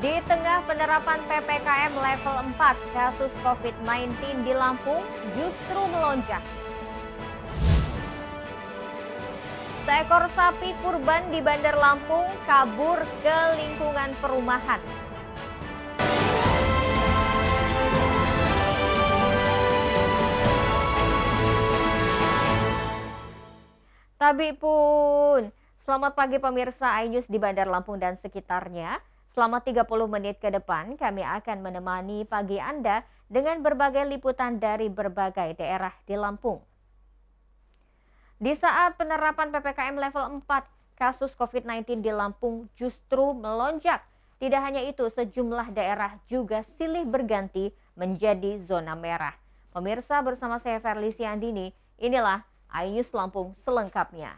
Di tengah penerapan PPKM level 4, kasus COVID-19 di Lampung justru melonjak. Seekor sapi kurban di Bandar Lampung kabur ke lingkungan perumahan. Tabi pun, selamat pagi pemirsa iNews di Bandar Lampung dan sekitarnya. Selama 30 menit ke depan, kami akan menemani pagi Anda dengan berbagai liputan dari berbagai daerah di Lampung. Di saat penerapan PPKM level 4, kasus COVID-19 di Lampung justru melonjak. Tidak hanya itu, sejumlah daerah juga silih berganti menjadi zona merah. Pemirsa, bersama saya Ferlisi Andini, inilah iNews Lampung selengkapnya.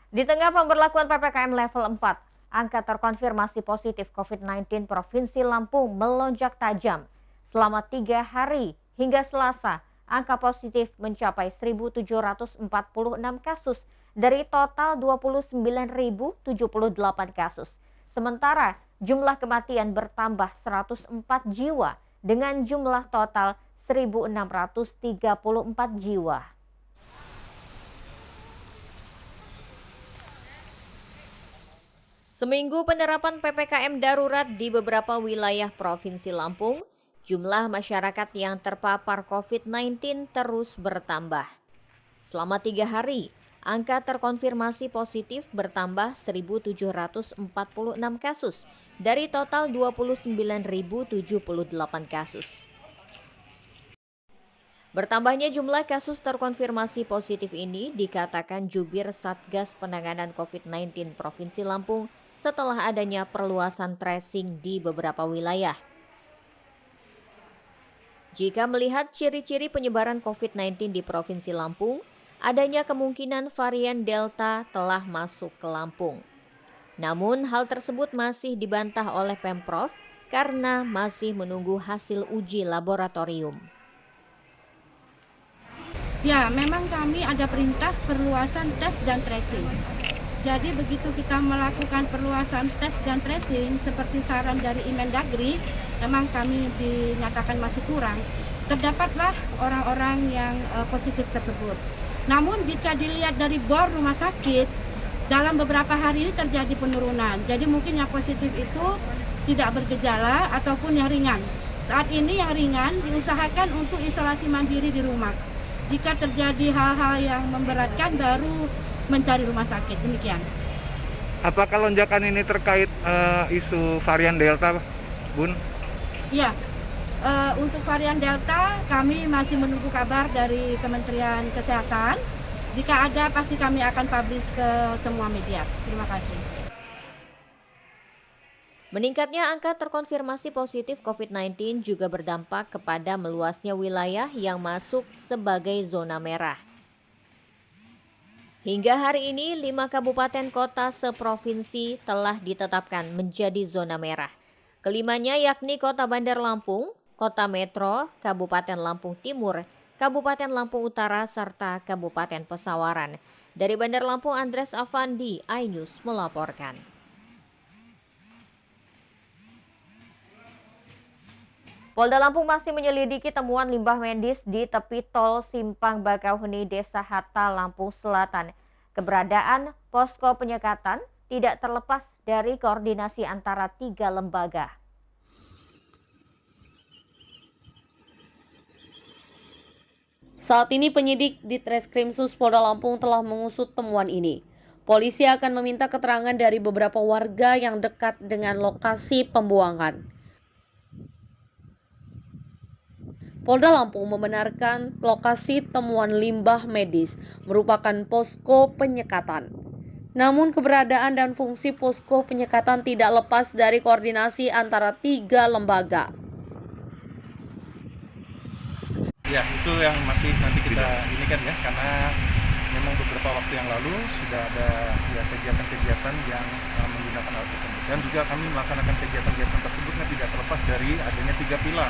Di tengah pemberlakuan PPKM level 4, angka terkonfirmasi positif COVID-19 Provinsi Lampung melonjak tajam. Selama 3 hari hingga Selasa, angka positif mencapai 1.746 kasus dari total 29.078 kasus. Sementara jumlah kematian bertambah 104 jiwa dengan jumlah total 1.634 jiwa. Seminggu penerapan PPKM darurat di beberapa wilayah Provinsi Lampung, jumlah masyarakat yang terpapar COVID-19 terus bertambah. Selama 3 hari, angka terkonfirmasi positif bertambah 1.746 kasus dari total 29.078 kasus. Bertambahnya jumlah kasus terkonfirmasi positif ini dikatakan Jubir Satgas Penanganan COVID-19 Provinsi Lampung setelah adanya perluasan tracing di beberapa wilayah. Jika melihat ciri-ciri penyebaran COVID-19 di Provinsi Lampung, adanya kemungkinan varian Delta telah masuk ke Lampung. Namun hal tersebut masih dibantah oleh Pemprov karena masih menunggu hasil uji laboratorium. Ya, memang kami ada perintah perluasan tes dan tracing. Jadi begitu kita melakukan perluasan tes dan tracing seperti saran dari Imendagri, memang kami dinyatakan masih kurang. Terdapatlah orang-orang yang positif tersebut. Namun jika dilihat dari bor rumah sakit, dalam beberapa hari ini terjadi penurunan. Jadi mungkin yang positif itu tidak bergejala ataupun yang ringan. Saat ini yang ringan diusahakan untuk isolasi mandiri di rumah. Jika terjadi hal-hal yang memberatkan baru mencari rumah sakit, demikian. Apakah lonjakan ini terkait isu varian Delta, Bun? Ya, untuk varian Delta kami masih menunggu kabar dari Kementerian Kesehatan. Jika ada pasti kami akan publish ke semua media. Terima kasih. Meningkatnya angka terkonfirmasi positif COVID-19 juga berdampak kepada meluasnya wilayah yang masuk sebagai zona merah. Hingga hari ini, 5 kabupaten kota seprovinsi telah ditetapkan menjadi zona merah. Kelimanya yakni Kota Bandar Lampung, Kota Metro, Kabupaten Lampung Timur, Kabupaten Lampung Utara, serta Kabupaten Pesawaran. Dari Bandar Lampung, Andres Avandi, iNews melaporkan. Polda Lampung masih menyelidiki temuan limbah medis di tepi tol Simpang Bakauheni, Desa Hatta, Lampung Selatan. Keberadaan posko penyekatan tidak terlepas dari koordinasi antara 3 lembaga. Saat ini penyidik di Treskrimsus Polda Lampung telah mengusut temuan ini. Polisi akan meminta keterangan dari beberapa warga yang dekat dengan lokasi pembuangan. Polda Lampung membenarkan lokasi temuan limbah medis merupakan posko penyekatan. Namun keberadaan dan fungsi posko penyekatan tidak lepas dari koordinasi antara 3 lembaga. Ya, itu yang masih nanti kita ini kan ya, karena memang beberapa waktu yang lalu sudah ada ya kegiatan-kegiatan yang menggunakan alat tersebut. Dan juga kami melaksanakan kegiatan-kegiatan tersebut tidak terlepas dari adanya 3 pilar.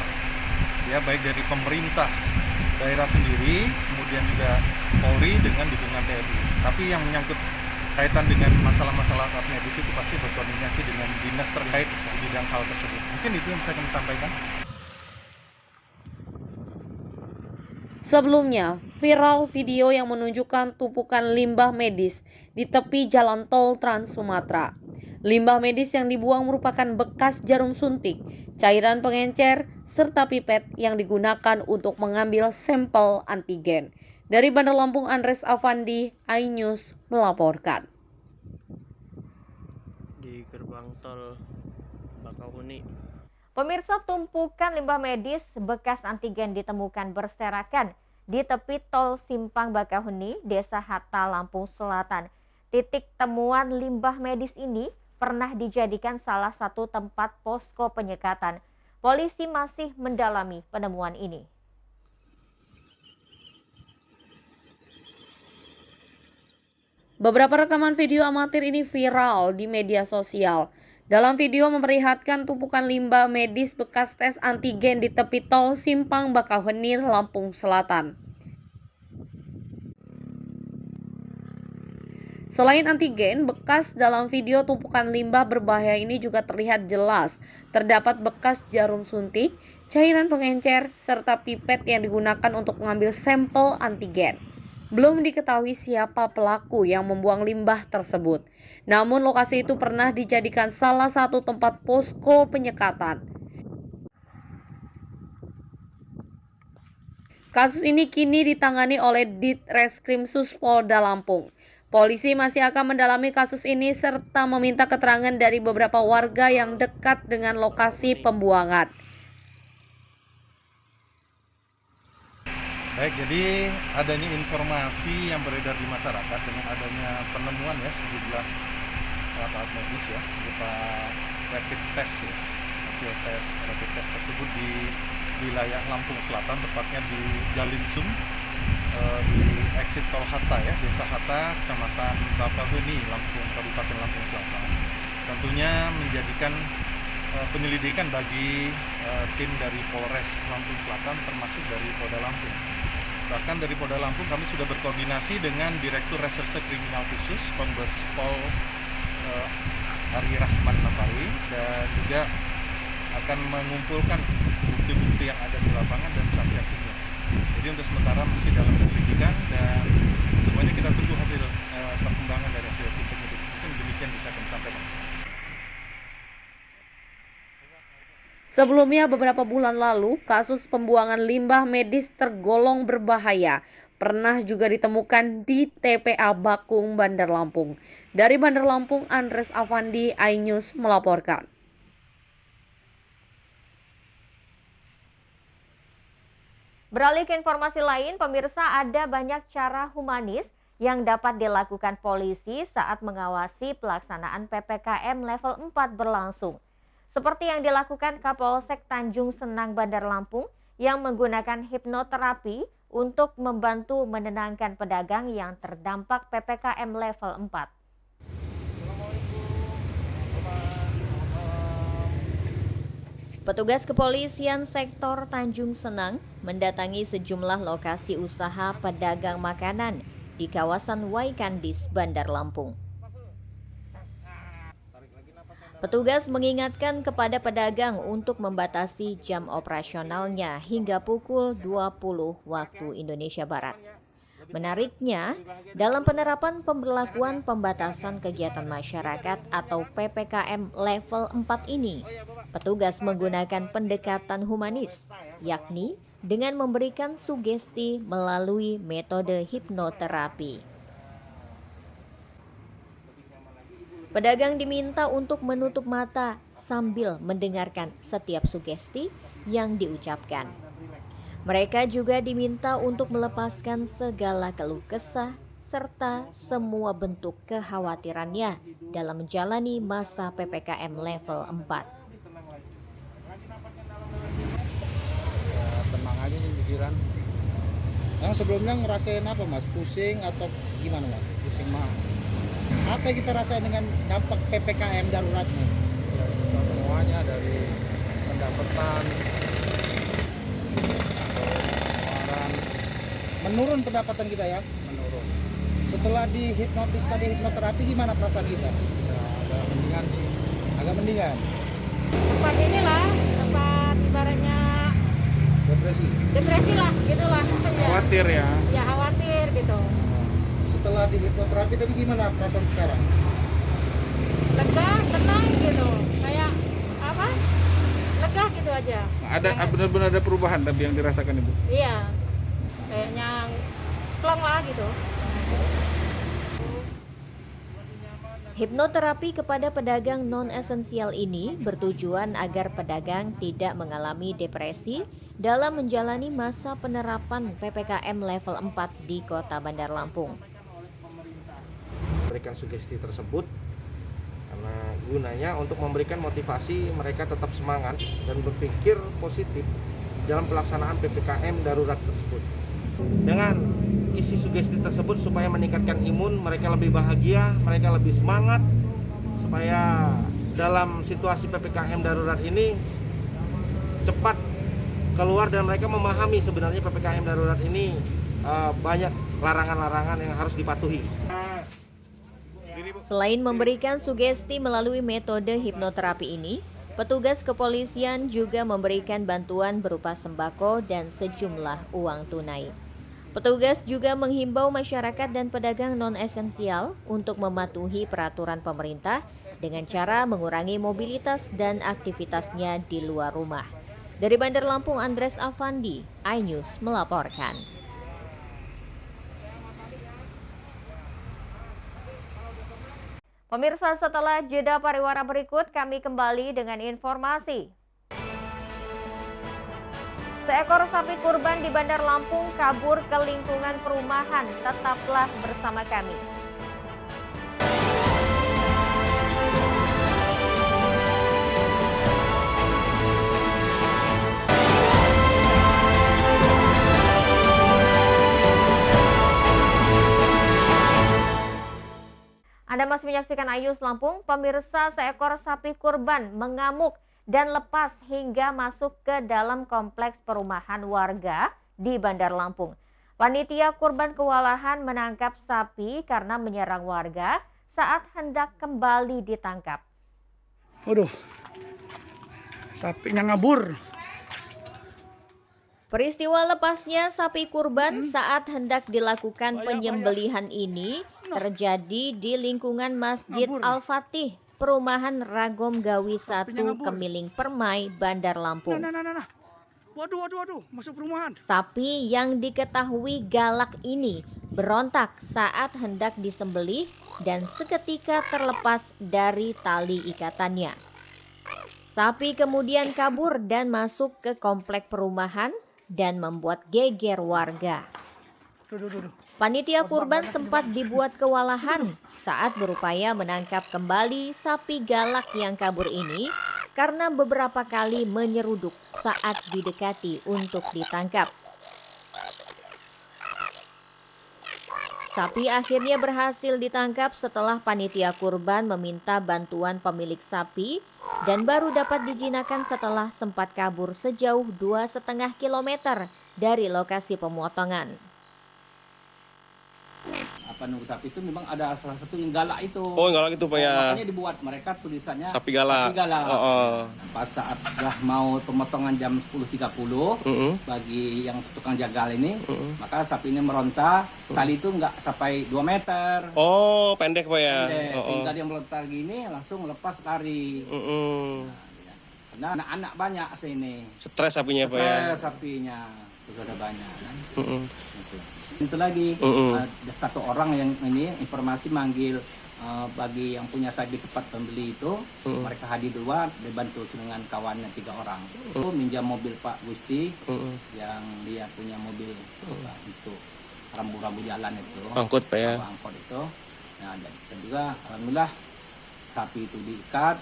Ya, baik dari pemerintah daerah sendiri, kemudian kemudian juga Polri dengan dukungan TNI. Tapi yang menyangkut kaitan dengan masalah-masalah medis itu pasti berkoordinasi dengan dinas terkait di bidang hal tersebut. Mungkin itu yang bisa kami sampaikan. Sebelumnya, viral video yang menunjukkan tumpukan limbah medis di tepi jalan tol Trans Sumatera. Limbah medis yang dibuang merupakan bekas jarum suntik, cairan pengencer, serta pipet yang digunakan untuk mengambil sampel antigen. Dari Bandar Lampung, Andres Avandi, iNews melaporkan. Di gerbang tol Bakauheni. Pemirsa, tumpukan limbah medis bekas antigen ditemukan berserakan di tepi tol Simpang Bakauheni, Desa Hatta, Lampung Selatan. Titik temuan limbah medis ini pernah dijadikan salah satu tempat posko penyekatan. Polisi masih mendalami penemuan ini. Beberapa rekaman video amatir ini viral di media sosial. Dalam video memperlihatkan tumpukan limbah medis bekas tes antigen di tepi tol Simpang Bakauheni, Lampung Selatan. Selain antigen, bekas dalam video tumpukan limbah berbahaya ini juga terlihat jelas. Terdapat bekas jarum suntik, cairan pengencer, serta pipet yang digunakan untuk mengambil sampel antigen. Belum diketahui siapa pelaku yang membuang limbah tersebut. Namun lokasi itu pernah dijadikan salah satu tempat posko penyekatan. Kasus ini kini ditangani oleh Ditreskrimsus Polda Lampung. Polisi masih akan mendalami kasus ini serta meminta keterangan dari beberapa warga yang dekat dengan lokasi pembuangan. Baik, jadi adanya informasi yang beredar di masyarakat dengan adanya penemuan ya sejumlah alat medis ya berupa rapid test ya, hasil tes rapid test tersebut di wilayah Lampung Selatan, tepatnya di Galinsum, di exit tol Hatta ya, Desa Hatta, Kecamatan Bakauheni, Lampung, Kabupaten Lampung Selatan. Tentunya menjadikan penyelidikan bagi tim dari Polres Lampung Selatan termasuk dari Polda Lampung. Bahkan dari Polda Lampung kami sudah berkoordinasi dengan Direktur Reserse Kriminal Khusus Kombes Pol Ari Rahman Nabawi, dan juga akan mengumpulkan bukti-bukti yang ada di lapangan dan saksi-saksinya. Jadi untuk sementara masih dalam penyelidikan dan semuanya kita tunggu hasil perkembangan dari hasil tim penyidik. Mungkin demikian bisa kami sampaikan. Sebelumnya beberapa bulan lalu, kasus pembuangan limbah medis tergolong berbahaya pernah juga ditemukan di TPA Bakung, Bandar Lampung. Dari Bandar Lampung, Andres Avandi, iNews melaporkan. Beralih ke informasi lain, pemirsa, ada banyak cara humanis yang dapat dilakukan polisi saat mengawasi pelaksanaan PPKM level 4 berlangsung. Seperti yang dilakukan Kapolsek Tanjung Senang, Bandar Lampung yang menggunakan hipnoterapi untuk membantu menenangkan pedagang yang terdampak PPKM level 4. Petugas kepolisian sektor Tanjung Senang mendatangi sejumlah lokasi usaha pedagang makanan di kawasan Waikandis, Bandar Lampung. Petugas mengingatkan kepada pedagang untuk membatasi jam operasionalnya hingga pukul 20 waktu Indonesia Barat. Menariknya, dalam penerapan pemberlakuan pembatasan kegiatan masyarakat atau PPKM level 4 ini, petugas menggunakan pendekatan humanis, yakni dengan memberikan sugesti melalui metode hipnoterapi. Pedagang diminta untuk menutup mata sambil mendengarkan setiap sugesti yang diucapkan. Mereka juga diminta untuk melepaskan segala keluh kesah serta semua bentuk kekhawatirannya dalam menjalani masa PPKM level 4. Tenang aja nih pikiran. Yang sebelumnya ngerasain apa mas? Pusing atau gimana mas? Pusing mah. Apa yang kita rasain dengan dampak PPKM daruratnya? Ya, semuanya dari pendapatan, pengeluaran. menurun pendapatan kita ya. menurun. Setelah dihipnotis tadi, hipnoterapi, gimana perasaan kita? Ya, agak mendingan sih. Agak mendingan. Tempat inilah, tempat ibaratnya Depresi. lah, gitulah. Khawatir ya. Ya khawatir gitu. Setelah dihipnoterapi tadi gimana perasaan sekarang? Lega, tenang gitu. Kayak apa? Lega gitu aja. Ada benar-benar ada perubahan tapi yang dirasakan Ibu. Iya. Kayaknya plong lah gitu. Hipnoterapi kepada pedagang non-esensial ini bertujuan agar pedagang tidak mengalami depresi dalam menjalani masa penerapan PPKM level 4 di Kota Bandar Lampung. Memberikan sugesti tersebut karena gunanya untuk memberikan motivasi mereka tetap semangat dan berpikir positif dalam pelaksanaan PPKM darurat tersebut. Dengan isi sugesti tersebut supaya meningkatkan imun, mereka lebih bahagia, mereka lebih semangat, supaya dalam situasi PPKM darurat ini cepat keluar dan mereka memahami sebenarnya PPKM darurat ini banyak larangan-larangan yang harus dipatuhi. Selain memberikan sugesti melalui metode hipnoterapi ini, petugas kepolisian juga memberikan bantuan berupa sembako dan sejumlah uang tunai. Petugas juga menghimbau masyarakat dan pedagang non-esensial untuk mematuhi peraturan pemerintah dengan cara mengurangi mobilitas dan aktivitasnya di luar rumah. Dari Bandar Lampung, Andres Afandi, iNews melaporkan. Pemirsa, setelah jeda pariwara berikut, kami kembali dengan informasi. Seekor sapi kurban di Bandar Lampung kabur ke lingkungan perumahan. Tetaplah bersama kami. Anda masih menyaksikan iNews Lampung. Pemirsa, seekor sapi kurban mengamuk dan lepas hingga masuk ke dalam kompleks perumahan warga di Bandar Lampung. Panitia kurban kewalahan menangkap sapi karena menyerang warga saat hendak kembali ditangkap. Waduh, sapinya ngabur. Peristiwa lepasnya sapi kurban saat hendak dilakukan penyembelihan ini terjadi di lingkungan Masjid Al-Fatih, Perumahan Ragom Gawi 1, Kemiling Permai, Bandar Lampung. Waduh, masuk perumahan. Sapi yang diketahui galak ini berontak saat hendak disembelih dan seketika terlepas dari tali ikatannya. Sapi kemudian kabur dan masuk ke komplek perumahan dan membuat geger warga. Panitia kurban sempat dibuat kewalahan saat berupaya menangkap kembali sapi galak yang kabur ini karena beberapa kali menyeruduk saat didekati untuk ditangkap. Sapi akhirnya berhasil ditangkap setelah panitia kurban meminta bantuan pemilik sapi dan baru dapat dijinakkan setelah sempat kabur sejauh 2,5 kilometer dari lokasi pemotongan. Nunggu sapi itu memang ada salah satu yang galak itu. Oh, yang galak itu Pak ya. Makanya dibuat mereka tulisannya sapi galak. Pas saat sudah mau pemotongan jam 10.30 bagi yang tukang jagal ini, maka sapi ini meronta. Tali itu nggak sampai 2 meter. Oh, pendek Pak ya. Pendek, sehingga dia melontar gini langsung lepas lari. Karena anak-anak banyak sini. Stres sapinya Pak ya. Stres sapinya sudah ada banyak kan. Itu lagi satu orang yang ini informasi manggil bagi yang punya sapi tempat pembeli itu, mereka hadir duluan dibantu dengan kawannya 3 orang. Itu minjam mobil Pak Gusti yang dia punya mobil untuk rambu-rambu jalan itu. Angkut Pak ya. Angkut itu. Nah, dan juga alhamdulillah sapi itu diikat.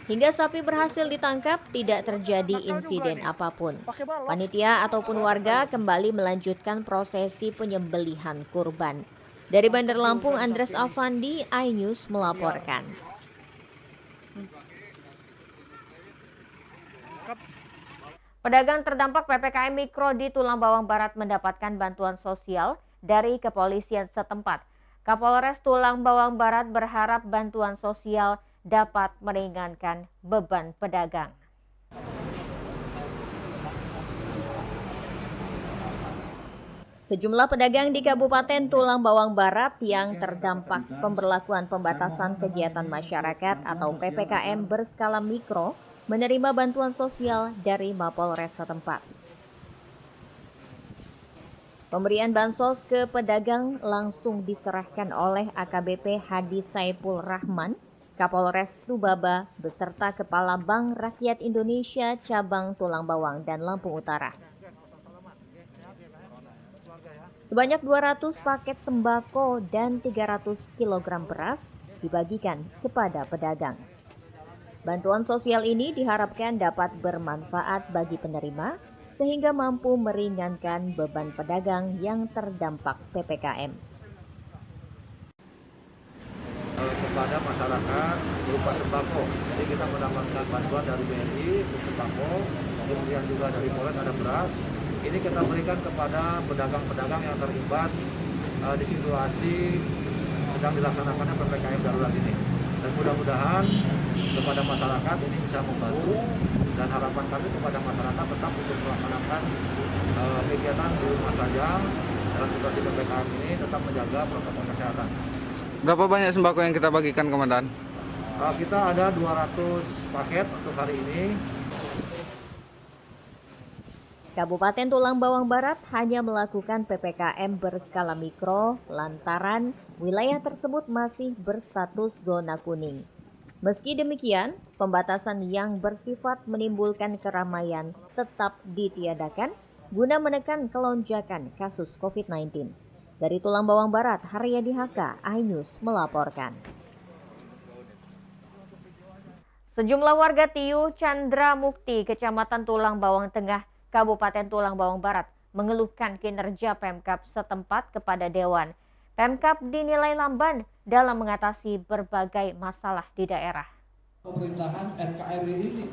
Hingga sapi berhasil ditangkap, tidak terjadi insiden apapun. Panitia ataupun warga kembali melanjutkan prosesi penyembelihan kurban. Dari Bandar Lampung, Andres Afandi, iNews melaporkan. Pedagang terdampak PPKM Mikro di Tulang Bawang Barat mendapatkan bantuan sosial dari kepolisian setempat. Kapolres Tulang Bawang Barat berharap bantuan sosial dapat meringankan beban pedagang. Sejumlah pedagang di Kabupaten Tulang Bawang Barat yang terdampak pemberlakuan pembatasan kegiatan masyarakat atau PPKM berskala mikro menerima bantuan sosial dari Mapolres setempat. Pemberian bansos ke pedagang langsung diserahkan oleh AKBP Hadi Saipul Rahman, Kapolres Tubaba beserta Kepala Bank Rakyat Indonesia Cabang Tulang Bawang dan Lampung Utara. Sebanyak 200 paket sembako dan 300 kg beras dibagikan kepada pedagang. Bantuan sosial ini diharapkan dapat bermanfaat bagi penerima sehingga mampu meringankan beban pedagang yang terdampak PPKM. Kepada masyarakat berupa sembako. Jadi kita mendapatkan bantuan dari BNI untuk sembako, kemudian juga dari Polres ada beras. Ini kita berikan kepada pedagang-pedagang yang terlibat di situasi sedang dilaksanakannya PPKM darurat ini. Dan mudah-mudahan kepada masyarakat ini bisa membantu, dan harapan kami kepada masyarakat tetap untuk melaksanakan kegiatan di rumah saja dalam situasi PPKM ini, tetap menjaga protokol kesehatan. Berapa banyak sembako yang kita bagikan, Komandan? Kita ada 200 paket untuk hari ini. Kabupaten Tulang Bawang Barat hanya melakukan PPKM berskala mikro lantaran wilayah tersebut masih berstatus zona kuning. Meski demikian, pembatasan yang bersifat menimbulkan keramaian tetap ditiadakan guna menekan kelonjakan kasus COVID-19. Dari Tulang Bawang Barat, Haryadi Haka, iNews melaporkan. Sejumlah warga Tiu Chandra Mukti, Kecamatan Tulang Bawang Tengah, Kabupaten Tulang Bawang Barat mengeluhkan kinerja Pemkab setempat kepada Dewan. Pemkab dinilai lamban dalam mengatasi berbagai masalah di daerah. Pemerintahan NKRI ini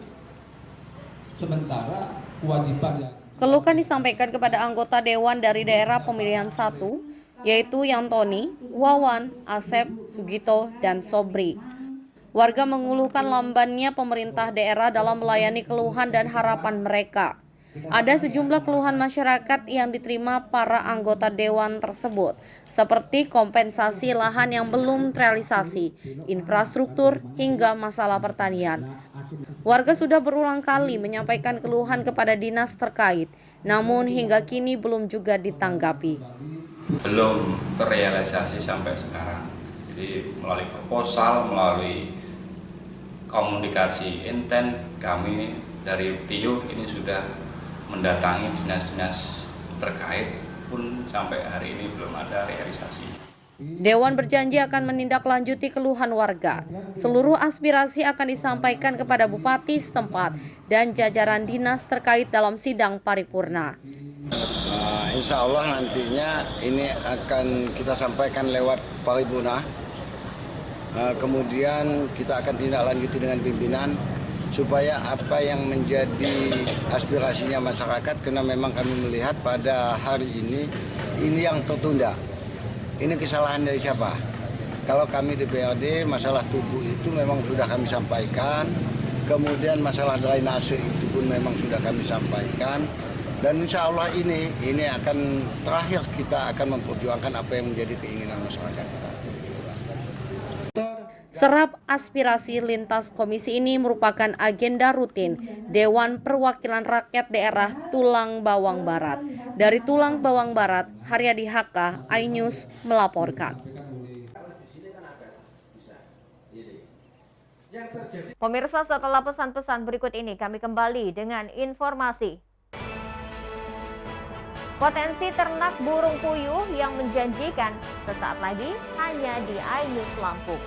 sementara kewajiban yang Keluhan disampaikan kepada anggota Dewan dari daerah pemilihan 1, yaitu Yantoni, Wawan, Asep, Sugito, dan Sobri. Warga mengeluhkan lambannya pemerintah daerah dalam melayani keluhan dan harapan mereka. Ada sejumlah keluhan masyarakat yang diterima para anggota Dewan tersebut, seperti kompensasi lahan yang belum terrealisasi, infrastruktur, hingga masalah pertanian. Warga sudah berulang kali menyampaikan keluhan kepada dinas terkait, namun hingga kini belum juga ditanggapi. Belum terrealisasi sampai sekarang. Jadi melalui proposal, melalui komunikasi intent, kami dari Tiu ini sudah mendatangi dinas-dinas terkait, pun sampai hari ini belum ada realisasi. Dewan berjanji akan menindaklanjuti keluhan warga. Seluruh aspirasi akan disampaikan kepada Bupati setempat dan jajaran dinas terkait dalam sidang paripurna. Insya Allah nantinya ini akan kita sampaikan lewat paripurna. Kemudian kita akan tindak lanjuti dengan pimpinan supaya apa yang menjadi aspirasinya masyarakat, karena memang kami melihat pada hari ini yang tertunda. Ini kesalahan dari siapa? Kalau kami DPRD, masalah tubuh itu memang sudah kami sampaikan, kemudian masalah drainase itu pun memang sudah kami sampaikan, dan insya Allah ini akan terakhir kita akan memperjuangkan apa yang menjadi keinginan masyarakat kita. Serap aspirasi lintas komisi ini merupakan agenda rutin Dewan Perwakilan Rakyat Daerah Tulang Bawang Barat. Dari Tulang Bawang Barat, Haryadi Haka, iNews melaporkan. Pemirsa, setelah pesan-pesan berikut ini kami kembali dengan informasi. Potensi ternak burung puyuh yang menjanjikan sesaat lagi hanya di iNews Lampung.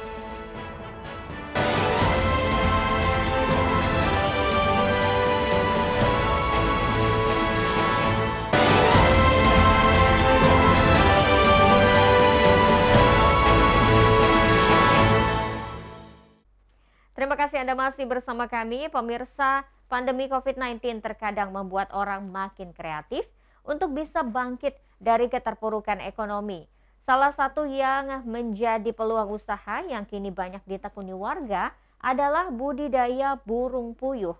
Terima kasih Anda masih bersama kami, pemirsa. pandemi COVID-19 terkadang membuat orang makin kreatif untuk bisa bangkit dari keterpurukan ekonomi. Salah satu yang menjadi peluang usaha yang kini banyak ditekuni warga adalah budidaya burung puyuh.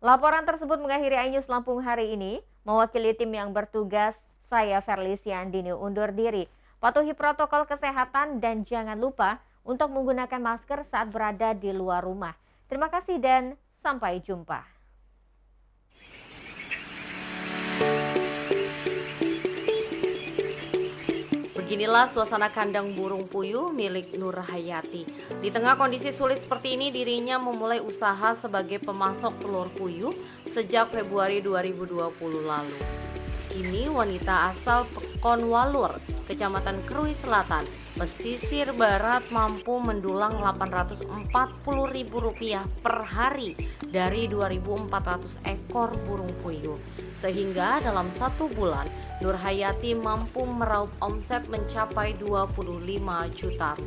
Laporan tersebut mengakhiri iNews Lampung hari ini. Mewakili tim yang bertugas, saya Ferlicia Andini undur diri. Patuhi protokol kesehatan dan jangan lupa untuk menggunakan masker saat berada di luar rumah. Terima kasih dan sampai jumpa. Beginilah suasana kandang burung puyuh milik Nur Hayati. Di tengah kondisi sulit seperti ini, dirinya memulai usaha sebagai pemasok telur puyuh sejak Februari 2020 lalu. Kini wanita asal Pekon Walur, Kecamatan Krui Selatan, pesisir barat mampu mendulang Rp840.000 per hari dari 2.400 ekor burung puyuh. Sehingga dalam 1 bulan, Nur Hayati mampu meraup omset mencapai Rp25 juta.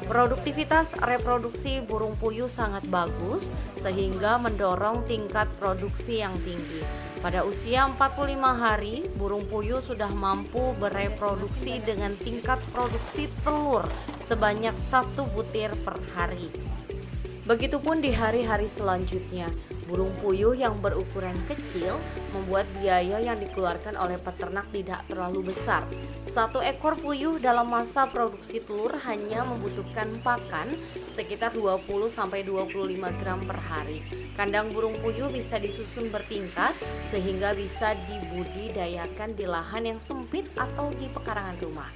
Produktivitas reproduksi burung puyuh sangat bagus sehingga mendorong tingkat produksi yang tinggi. Pada usia 45 hari, burung puyuh sudah mampu bereproduksi dengan tingkat produksi telur sebanyak 1 butir per hari. Begitupun di hari-hari selanjutnya, burung puyuh yang berukuran kecil membuat biaya yang dikeluarkan oleh peternak tidak terlalu besar. 1 ekor puyuh dalam masa produksi telur hanya membutuhkan pakan sekitar 20-25 gram per hari. Kandang burung puyuh bisa disusun bertingkat sehingga bisa dibudidayakan di lahan yang sempit atau di pekarangan rumah.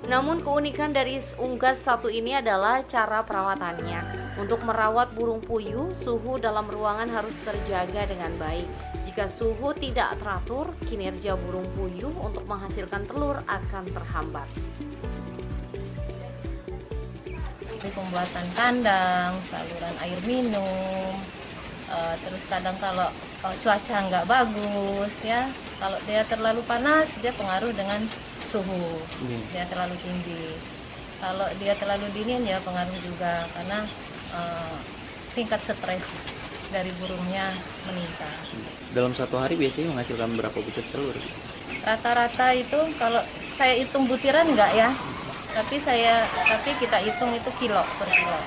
Namun keunikan dari unggas satu ini adalah cara perawatannya. Untuk merawat burung puyuh, suhu dalam ruangan harus terjaga dengan baik. Jika suhu tidak teratur, kinerja burung puyuh untuk menghasilkan telur akan terhambat. Ini pembuatan kandang, saluran air minum, terus kadang kalau cuaca nggak bagus ya, kalau dia terlalu panas dia pengaruh dengan suhu, dia terlalu tinggi. Kalau dia terlalu dingin ya pengaruh juga karena tingkat stres dari burungnya meningkat. Dalam 1 hari biasanya menghasilkan berapa butir telur? Rata-rata itu kalau saya hitung butiran enggak ya, tapi kita hitung itu kilo per kilo.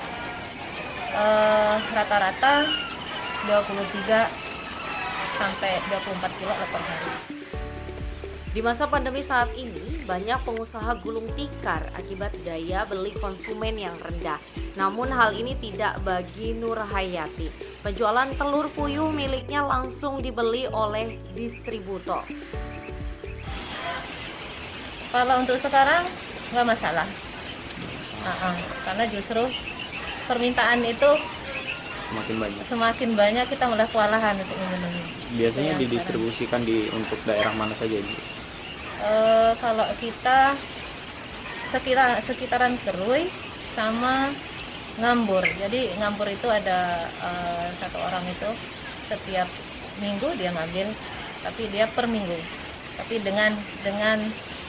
Rata-rata 23 sampai 24 kilo per hari. Di masa pandemi saat ini, banyak pengusaha gulung tikar akibat daya beli konsumen yang rendah. Namun hal ini tidak bagi Nur Hayati. Penjualan telur puyuh miliknya langsung dibeli oleh distributor. Kalau untuk sekarang nggak masalah, karena justru permintaan itu semakin banyak kita mulai kewalahan untuk memenuhi. Biasanya didistribusikan untuk daerah mana saja ini? Kalau kita sekitaran Krui sama Ngambur. Jadi Ngambur itu ada 1 orang itu setiap minggu dia ngambil, tapi dia per minggu. Tapi dengan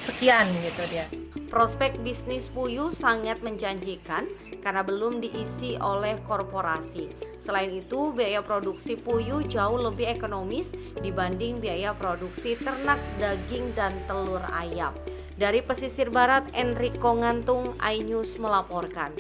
sekian gitu dia. Prospek bisnis puyuh sangat menjanjikan karena belum diisi oleh korporasi. Selain itu, biaya produksi puyuh jauh lebih ekonomis dibanding biaya produksi ternak daging dan telur ayam. Dari pesisir barat, Enrico Ngantung, iNews melaporkan.